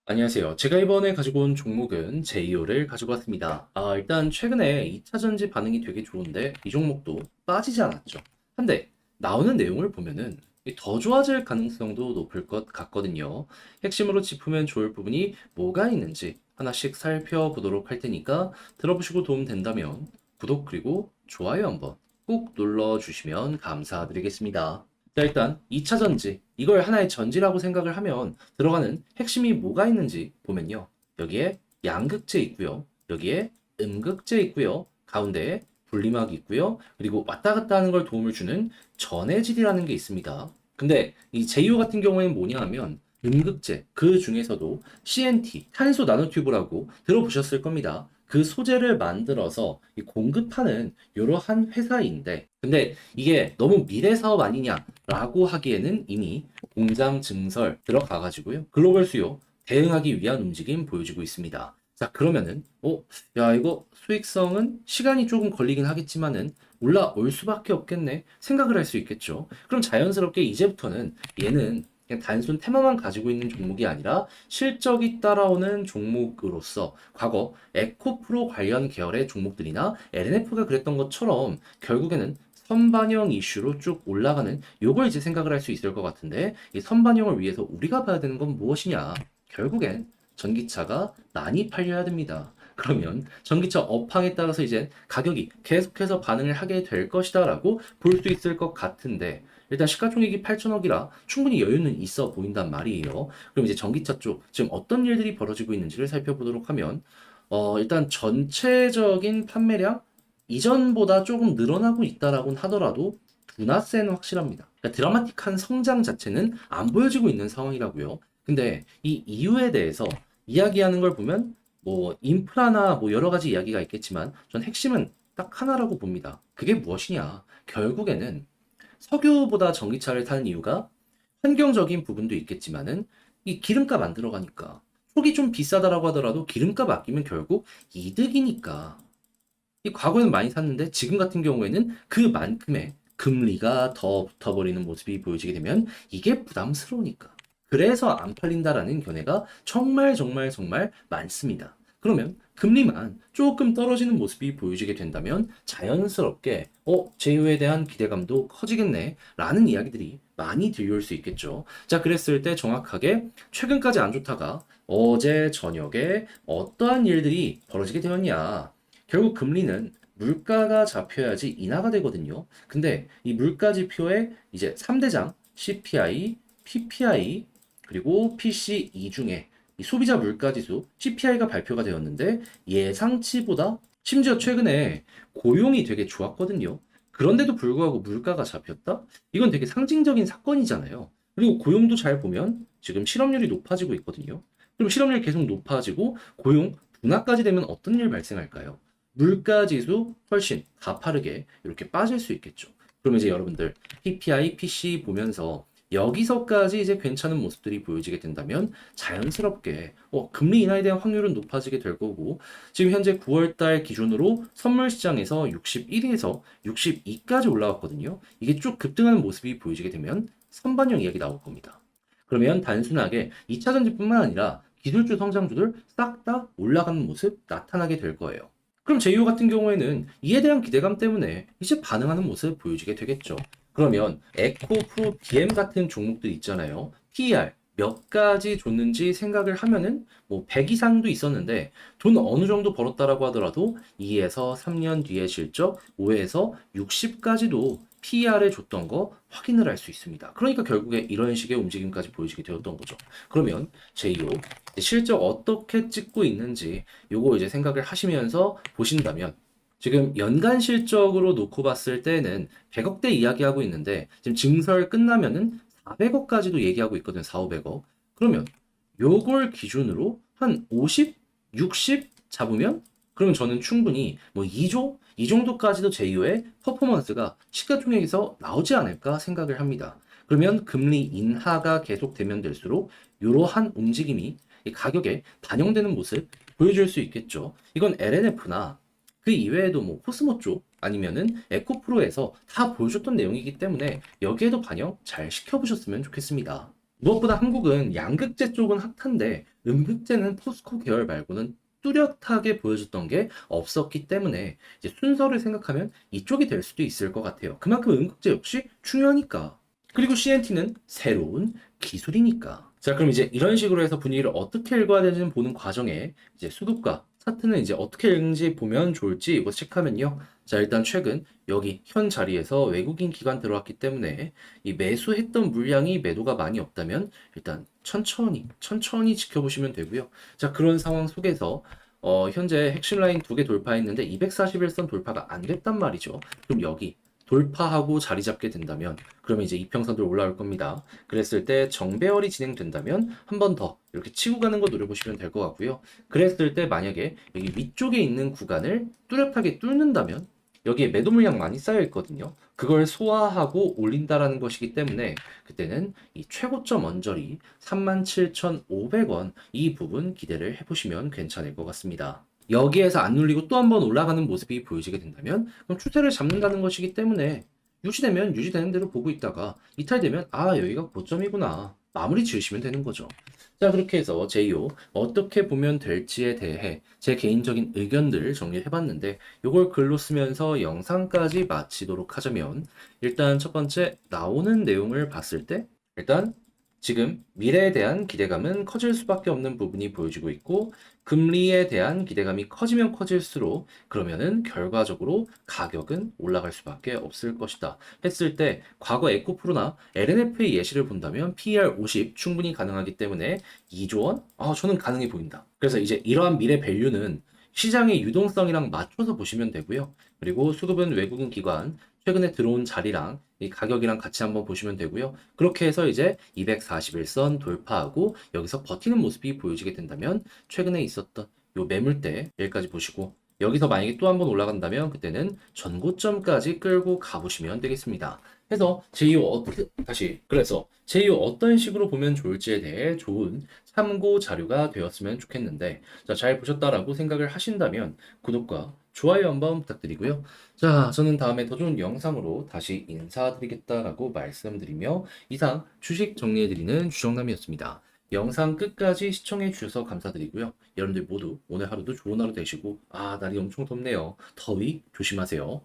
안녕하세요. 제가 이번에 가지고 온 종목은 제이오를 가지고 왔습니다. 일단 최근에 2차 전지 반응이 되게 좋은데 이 종목도 빠지지 않았죠. 한데 나오는 내용을 보면은 더 좋아질 가능성도 높을 것 같거든요. 핵심으로 짚으면 좋을 부분이 뭐가 있는지 하나씩 살펴보도록 할 테니까 들어보시고 도움 된다면 구독 그리고 좋아요 한번 꼭 눌러주시면 감사드리겠습니다. 자, 일단 2차 전지, 이걸 하나의 전지라고 생각을 하면 들어가는 핵심이 뭐가 있는지 보면요. 여기에 양극재 있고요. 여기에 음극재 있고요. 가운데에 분리막이 있고요. 그리고 왔다 갔다 하는 걸 도움을 주는 전해질이라는 게 있습니다. 근데 이 제이오 같은 경우에는 뭐냐 하면 음극재, 그 중에서도 CNT, 탄소 나노튜브라고 들어보셨을 겁니다. 그 소재를 만들어서 공급하는 이러한 회사인데, 근데 이게 너무 미래 사업 아니냐라고 하기에는 이미 공장 증설 들어가가지고요. 글로벌 수요 대응하기 위한 움직임 보여주고 있습니다. 자, 그러면은, 야, 이거 수익성은 시간이 조금 걸리긴 하겠지만은 올라올 수밖에 없겠네 생각을 할 수 있겠죠. 그럼 자연스럽게 이제부터는 얘는 그냥 단순 테마만 가지고 있는 종목이 아니라 실적이 따라오는 종목으로서 과거 에코프로 관련 계열의 종목들이나 LNF가 그랬던 것처럼 결국에는 선반영 이슈로 쭉 올라가는 요걸 이제 생각을 할 수 있을 것 같은데, 이 선반영을 위해서 우리가 봐야 되는 건 무엇이냐? 결국엔 전기차가 많이 팔려야 됩니다. 그러면 전기차 업황에 따라서 이제 가격이 계속해서 반응을 하게 될 것이다라고 볼 수 있을 것 같은데, 일단 시가총액이 8천억이라 충분히 여유는 있어 보인단 말이에요. 그럼 이제 전기차 쪽 지금 어떤 일들이 벌어지고 있는지를 살펴보도록 하면, 일단 전체적인 판매량 이전보다 조금 늘어나고 있다라고는 하더라도 둔화세는 확실합니다. 그러니까 드라마틱한 성장 자체는 안 보여지고 있는 상황이라고요. 근데 이 이유에 대해서 이야기하는 걸 보면 뭐 인프라나 뭐 여러 가지 이야기가 있겠지만 전 핵심은 딱 하나라고 봅니다. 그게 무엇이냐? 결국에는 석유보다 전기차를 타는 이유가 환경적인 부분도 있겠지만은 이 기름값 안 들어가니까, 속이 좀 비싸다라고 하더라도 기름값 아끼면 결국 이득이니까. 이 과거에는 많이 샀는데 지금 같은 경우에는 그만큼의 금리가 더 붙어버리는 모습이 보여지게 되면 이게 부담스러우니까. 그래서 안 팔린다라는 견해가 정말 정말 정말 많습니다. 그러면 금리만 조금 떨어지는 모습이 보여지게 된다면 자연스럽게 제휴에 대한 기대감도 커지겠네 라는 이야기들이 많이 들려올 수 있겠죠. 자, 그랬을 때 정확하게 최근까지 안 좋다가 어제 저녁에 어떠한 일들이 벌어지게 되었냐. 결국 금리는 물가가 잡혀야지 인하가 되거든요. 근데 이 물가 지표에 이제 3대장 CPI, PPI, 그리고 PCE 중에 이 소비자 물가 지수 CPI가 발표가 되었는데 예상치보다, 심지어 최근에 고용이 되게 좋았거든요. 그런데도 불구하고 물가가 잡혔다? 이건 되게 상징적인 사건이잖아요. 그리고 고용도 잘 보면 지금 실업률이 높아지고 있거든요. 그럼 실업률이 계속 높아지고 고용 둔화까지 되면 어떤 일 발생할까요? 물가 지수 훨씬 가파르게 이렇게 빠질 수 있겠죠. 그러면 이제 여러분들 PPI, PC 보면서 여기서까지 이제 괜찮은 모습들이 보여지게 된다면 자연스럽게 금리 인하에 대한 확률은 높아지게 될 거고, 지금 현재 9월 달 기준으로 선물 시장에서 61에서 62까지 올라왔거든요. 이게 쭉 급등하는 모습이 보여지게 되면 선반영 이야기 나올 겁니다. 그러면 단순하게 2차 전지뿐만 아니라 기술주 성장주들 싹 다 올라가는 모습 나타나게 될 거예요. 그럼 제이오 같은 경우에는 이에 대한 기대감 때문에 이제 반응하는 모습 보여지게 되겠죠. 그러면 에코, 프로, BM 같은 종목들 있잖아요. PER 몇 가지 줬는지 생각을 하면은 뭐 100 이상도 있었는데 돈 어느 정도 벌었다라고 하더라도 2에서 3년 뒤의 실적 5에서 60까지도 PER에 줬던 거 확인을 할 수 있습니다. 그러니까 결국에 이런 식의 움직임까지 보여지게 되었던 거죠. 그러면 제이오 실적 어떻게 찍고 있는지 요거 이제 생각을 하시면서 보신다면, 지금 연간 실적으로 놓고 봤을 때는 100억대 이야기하고 있는데 지금 증설 끝나면은 400억까지도 얘기하고 있거든. 4, 500억. 그러면 요걸 기준으로 한 50, 60 잡으면, 그러면 저는 충분히 뭐 2조 이 정도까지도 제이오의 퍼포먼스가 시가총액에서 나오지 않을까 생각을 합니다. 그러면 금리 인하가 계속되면 될수록 이러한 움직임이 이 가격에 반영되는 모습 보여줄 수 있겠죠. 이건 LNF나 그 이외에도 뭐 코스모 쪽 아니면은 에코프로에서 다 보여줬던 내용이기 때문에 여기에도 반영 잘 시켜보셨으면 좋겠습니다. 무엇보다 한국은 양극재 쪽은 핫한데 음극재는 포스코 계열 말고는 뚜렷하게 보여줬던 게 없었기 때문에 이제 순서를 생각하면 이쪽이 될 수도 있을 것 같아요. 그만큼 음극재 역시 중요하니까. 그리고 CNT는 새로운 기술이니까. 자, 그럼 이제 이런 식으로 해서 분위기를 어떻게 읽어야 되는지 보는 과정에 이제 수급과 차트는 이제 어떻게 읽는지 보면 좋을지 이거 체크하면요. 자, 일단 최근 여기 현 자리에서 외국인 기관 들어왔기 때문에 이 매수했던 물량이 매도가 많이 없다면 일단 천천히 지켜보시면 되고요. 자, 그런 상황 속에서 현재 핵심 라인 2개 돌파했는데 241선 돌파가 안 됐단 말이죠. 그럼 여기 돌파하고 자리 잡게 된다면 그러면 이제 이평선도 올라올 겁니다. 그랬을 때 정배열이 진행된다면 한 번 더 이렇게 치고 가는 거 노려보시면 될 것 같고요. 그랬을 때 만약에 여기 위쪽에 있는 구간을 뚜렷하게 뚫는다면 여기에 매도 물량 많이 쌓여 있거든요. 그걸 소화하고 올린다라는 것이기 때문에 그때는 이 최고점 언저리 37,500원 이 부분 기대를 해보시면 괜찮을 것 같습니다. 여기에서 안 눌리고 또 한 번 올라가는 모습이 보여지게 된다면 그럼 추세를 잡는다는 것이기 때문에 유지되면 유지되는 대로 보고 있다가 이탈되면 아 여기가 고점이구나 마무리 지으시면 되는 거죠. 자 그렇게 해서 제이오 어떻게 보면 될지에 대해 제 개인적인 의견들을 정리해봤는데 이걸 글로 쓰면서 영상까지 마치도록 하자면 일단 첫 번째 나오는 내용을 봤을 때 일단 지금 미래에 대한 기대감은 커질 수밖에 없는 부분이 보여지고 있고 금리에 대한 기대감이 커지면 커질수록 그러면은 결과적으로 가격은 올라갈 수밖에 없을 것이다 했을 때 과거 에코프로나 LNF의 예시를 본다면 PER 50 충분히 가능하기 때문에 2조 원? 아 저는 가능해 보인다. 그래서 이제 이러한 미래 밸류는 시장의 유동성이랑 맞춰서 보시면 되고요. 그리고 수급은 외국인 기관 최근에 들어온 자리랑 이 가격이랑 같이 한번 보시면 되고요. 그렇게 해서 이제 241선 돌파하고 여기서 버티는 모습이 보여지게 된다면 최근에 있었던 요 매물대 여기까지 보시고 여기서 만약에 또 한번 올라간다면 그때는 전고점까지 끌고 가보시면 되겠습니다. 해서 제이오 어떻게 다시 그래서 제이오 어떤 식으로 보면 좋을지에 대해 좋은 참고 자료가 되었으면 좋겠는데 자, 잘 보셨다라고 생각을 하신다면 구독과 좋아요 한번 부탁드리고요. 자, 저는 다음에 더 좋은 영상으로 다시 인사드리겠다라고 말씀드리며 이상 주식 정리해드리는 주정남이었습니다. 영상 끝까지 시청해 주셔서 감사드리고요. 여러분들 모두 오늘 하루도 좋은 하루 되시고, 아, 날이 엄청 덥네요. 더위 조심하세요.